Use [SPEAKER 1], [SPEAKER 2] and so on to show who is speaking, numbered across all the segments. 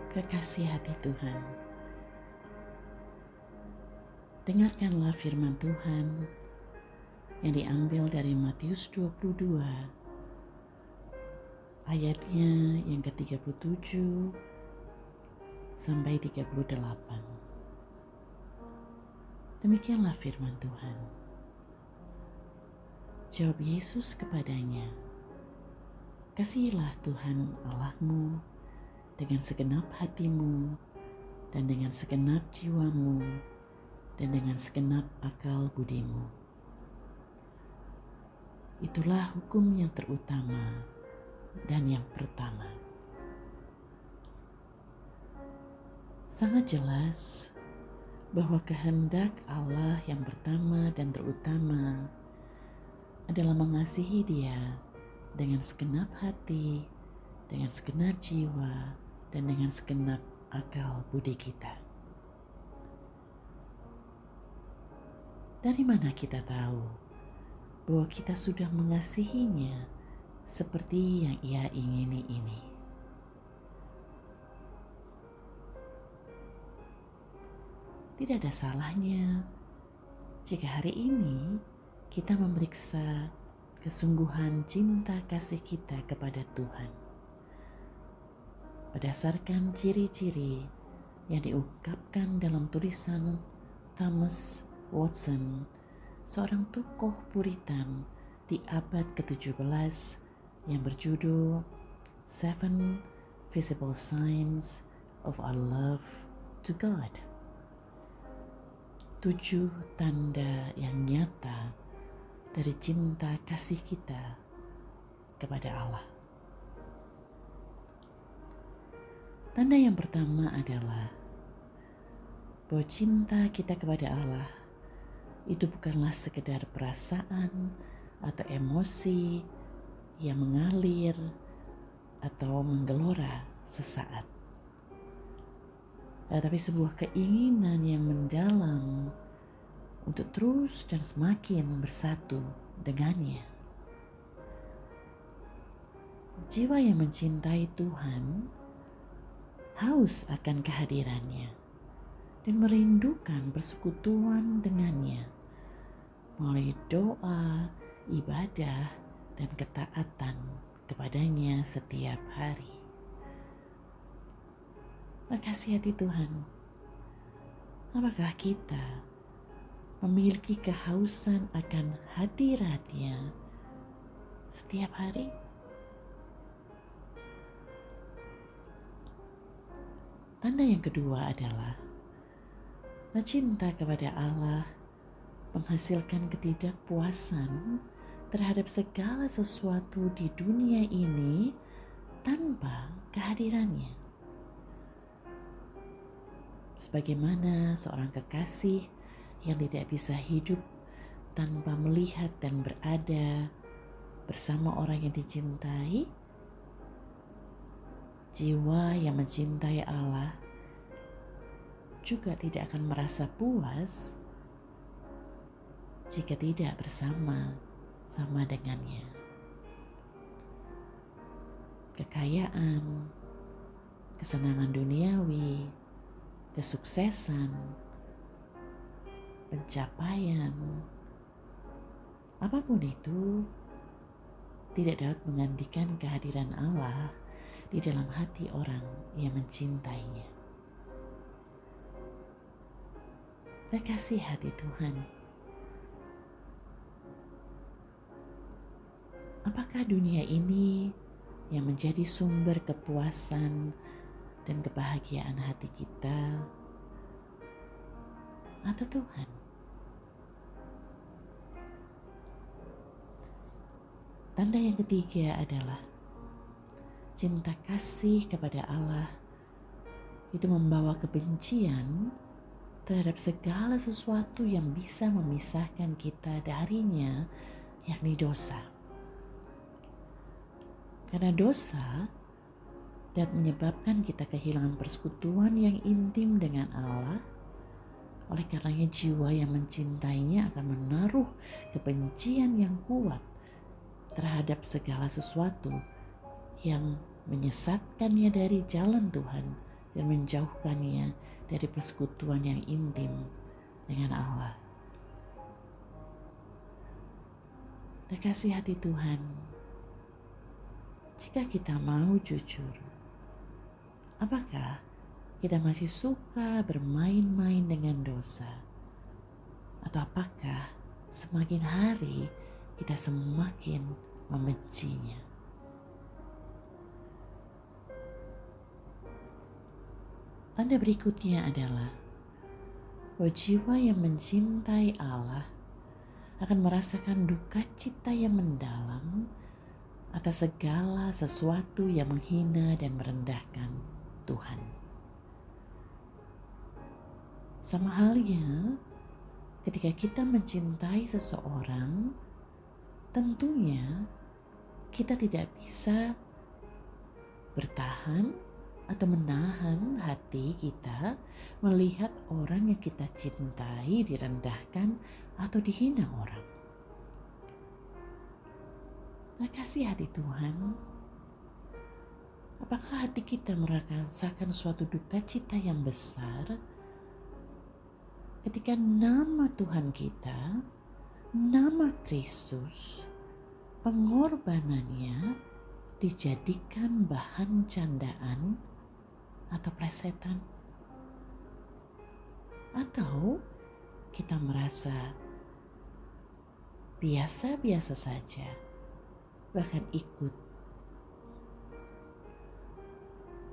[SPEAKER 1] Kekasih hati Tuhan, dengarkanlah firman Tuhan yang diambil dari Matius 22 ayatnya yang ke-37 sampai 38. Demikianlah firman Tuhan. Jawab Yesus kepadanya, "Kasihilah Tuhan Allahmu dengan segenap hatimu dan dengan segenap jiwamu dan dengan segenap akal budimu. Itulah hukum yang terutama dan yang pertama." Sangat jelas bahwa kehendak Allah yang pertama dan terutama adalah mengasihi Dia dengan segenap hati, dengan segenap jiwa, dan dengan segenap akal budi kita. Dari mana kita tahu bahwa kita sudah mengasihinya seperti yang Ia ingini ini? Tidak ada salahnya jika hari ini kita memeriksa kesungguhan cinta kasih kita kepada Tuhan berdasarkan ciri-ciri yang diungkapkan dalam tulisan Thomas Watson, seorang tokoh Puritan di abad ke-17 yang berjudul Seven Visible Signs of Our Love to God. 7 tanda yang nyata dari cinta kasih kita kepada Allah. Tanda yang pertama adalah bahwa cinta kita kepada Allah itu bukanlah sekedar perasaan atau emosi yang mengalir atau menggelora sesaat, tetapi sebuah keinginan yang mendalam untuk terus dan semakin bersatu dengannya. Jiwa yang mencintai Tuhan haus akan kehadirannya dan merindukan persekutuan dengannya melalui doa, ibadah, dan ketaatan kepadanya setiap hari. Kekasih hati Tuhan, apakah kita memiliki kehausan akan hadirat-Nya setiap hari? Tanda yang kedua adalah cinta kepada Allah menghasilkan ketidakpuasan terhadap segala sesuatu di dunia ini tanpa kehadirannya. Sebagaimana seorang kekasih yang tidak bisa hidup tanpa melihat dan berada bersama orang yang dicintai, jiwa yang mencintai Allah juga tidak akan merasa puas jika tidak bersama-sama dengannya. Kekayaan, kesenangan duniawi, kesuksesan, pencapaian, apapun itu tidak dapat menggantikan kehadiran Allah di dalam hati orang yang mencintainya. Kekasih hati Tuhan, apakah dunia ini yang menjadi sumber kepuasan dan kebahagiaan hati kita, atau Tuhan? Tanda yang ketiga adalah cinta kasih kepada Allah itu membawa kebencian terhadap segala sesuatu yang bisa memisahkan kita darinya, yakni dosa. Karena dosa dapat menyebabkan kita kehilangan persekutuan yang intim dengan Allah. Oleh karenanya jiwa yang mencintainya akan menaruh kebencian yang kuat terhadap segala sesuatu yang menyesatkannya dari jalan Tuhan dan menjauhkannya dari persekutuan yang intim dengan Allah. Terkasih hati Tuhan, jika kita mau jujur, apakah kita masih suka bermain-main dengan dosa? Atau apakah semakin hari kita semakin membencinya? Tanda berikutnya adalah bahwa jiwa yang mencintai Allah akan merasakan duka cita yang mendalam atas segala sesuatu yang menghina dan merendahkan Tuhan. Sama halnya ketika kita mencintai seseorang, tentunya kita tidak bisa bertahan atau menahan hati kita melihat orang yang kita cintai direndahkan atau dihina orang. Nah, kasih hati Tuhan, apakah hati kita merasakan suatu duka cita yang besar ketika nama Tuhan kita, nama Kristus, pengorbanannya dijadikan bahan candaan atau plesetan? Atau kita merasa biasa-biasa saja, bahkan ikut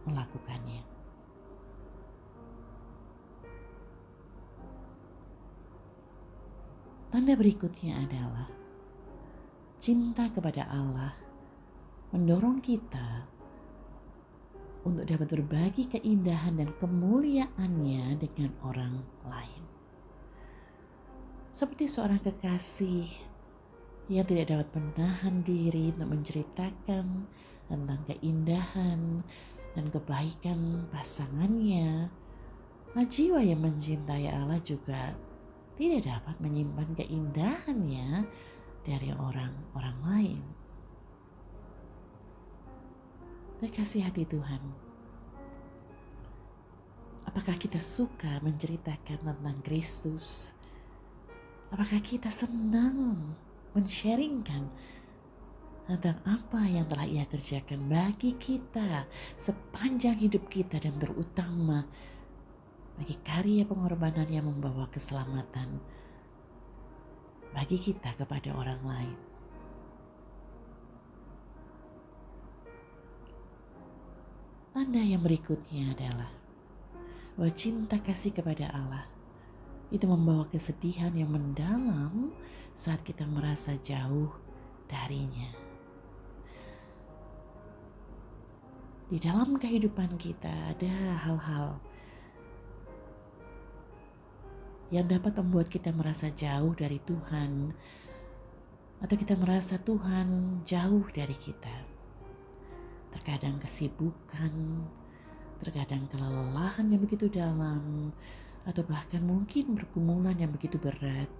[SPEAKER 1] melakukannya? Tanda berikutnya adalah cinta kepada Allah mendorong kita untuk dapat berbagi keindahan dan kemuliaannya dengan orang lain. Seperti seorang kekasih yang tidak dapat menahan diri untuk menceritakan tentang keindahan dan kebaikan pasangannya, jiwa yang mencintai Allah juga tidak dapat menyimpan keindahannya dari orang-orang lain. Terkasih hati Tuhan, apakah kita suka menceritakan tentang Kristus? Apakah kita senang men-sharingkan tentang apa yang telah Ia kerjakan bagi kita sepanjang hidup kita, dan terutama bagi karya pengorbanan yang membawa keselamatan bagi kita kepada orang lain? Tanda yang berikutnya adalah bahwa cinta kasih kepada Allah itu membawa kesedihan yang mendalam saat kita merasa jauh darinya. Di dalam kehidupan kita ada hal-hal yang dapat membuat kita merasa jauh dari Tuhan, atau kita merasa Tuhan jauh dari kita. Terkadang kesibukan, terkadang kelelahan yang begitu dalam, atau bahkan mungkin pergumulan yang begitu berat,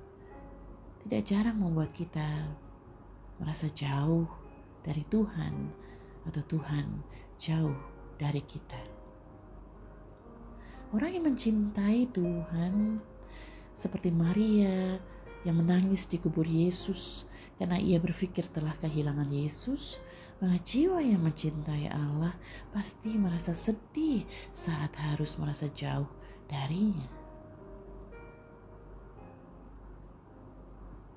[SPEAKER 1] tidak jarang membuat kita merasa jauh dari Tuhan, atau Tuhan jauh dari kita. Orang yang mencintai Tuhan, seperti Maria yang menangis di kubur Yesus karena ia berpikir telah kehilangan Yesus, maka jiwa yang mencintai Allah pasti merasa sedih saat harus merasa jauh darinya.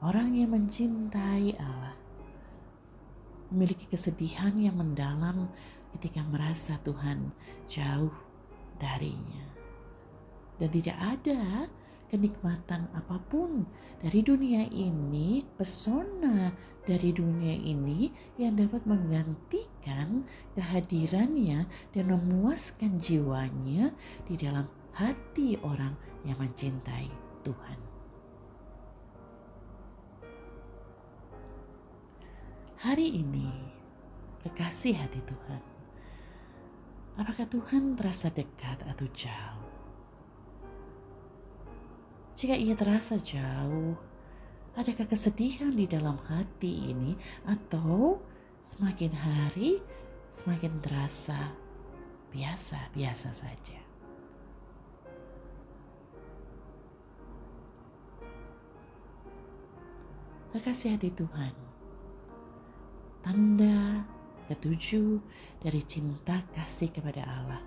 [SPEAKER 1] Orang yang mencintai Allah memiliki kesedihan yang mendalam ketika merasa Tuhan jauh darinya. Dan tidak ada kenikmatan apapun dari dunia ini, pesona dari dunia ini yang dapat menggantikan kehadirannya dan memuaskan jiwanya di dalam hati orang yang mencintai Tuhan. Hari ini, kekasih hati Tuhan, apakah Tuhan terasa dekat atau jauh? Jika ia terasa jauh, adakah kesedihan di dalam hati ini, atau semakin hari semakin terasa biasa-biasa saja. Kekasih hati Tuhan, tanda ketujuh dari cinta kasih kepada Allah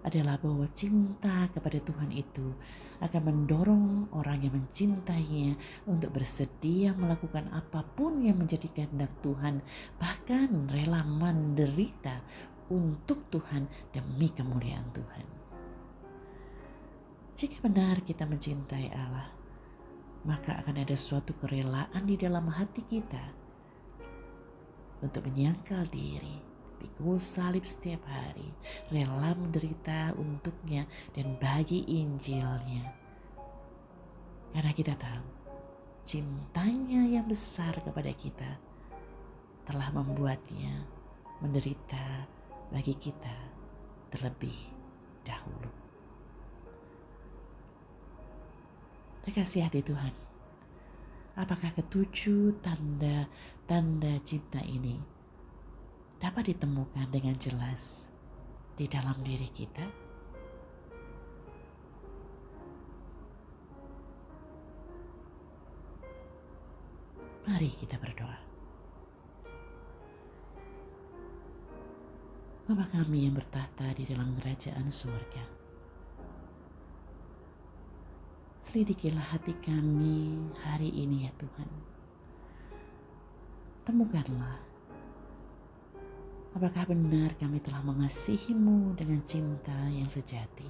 [SPEAKER 1] adalah bahwa cinta kepada Tuhan itu akan mendorong orang yang mencintainya untuk bersedia melakukan apapun yang menjadi kehendak Tuhan, bahkan rela menderita untuk Tuhan demi kemuliaan Tuhan. Jika benar kita mencintai Allah, maka akan ada suatu kerelaan di dalam hati kita untuk menyangkal diri, pikul salib setiap hari, rela menderita untuknya dan bagi Injilnya. Karena kita tahu cintanya yang besar kepada kita telah membuatnya menderita bagi kita terlebih dahulu. Kekasih hati Tuhan, apakah ketujuh tanda cinta ini dapat ditemukan dengan jelas di dalam diri kita? Mari kita berdoa. Bapa kami yang bertahta di dalam kerajaan surga, selidikilah hati kami hari ini ya Tuhan. Temukanlah apakah benar kami telah mengasihi-Mu dengan cinta yang sejati.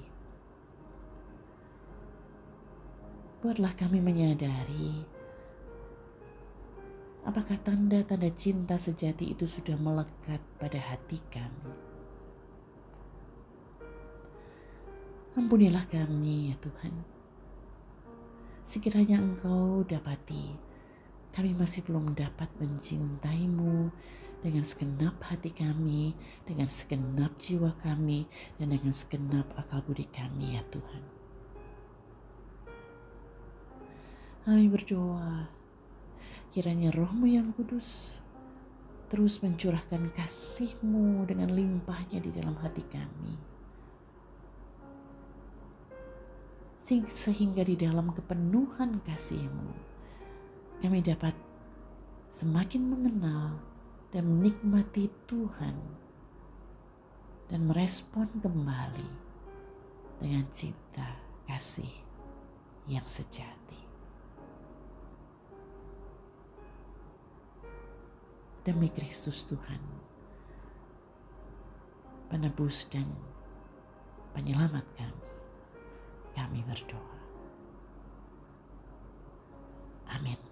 [SPEAKER 1] Buatlah kami menyadari apakah tanda-tanda cinta sejati itu sudah melekat pada hati kami. Ampunilah kami ya Tuhan. Sekiranya Engkau dapati kami masih belum dapat mencintai-Mu dengan segenap hati kami, dengan segenap jiwa kami, dan dengan segenap akal budi kami ya Tuhan. Kami berdoa, kiranya Roh-Mu yang kudus terus mencurahkan kasih-Mu dengan limpahnya di dalam hati kami. Sehingga di dalam kepenuhan kasih-Mu, kami dapat semakin mengenal dan menikmati Tuhan dan merespon kembali dengan cinta kasih yang sejati. Demi Kristus Tuhan, penebus dan penyelamat kami berdoa. Amin.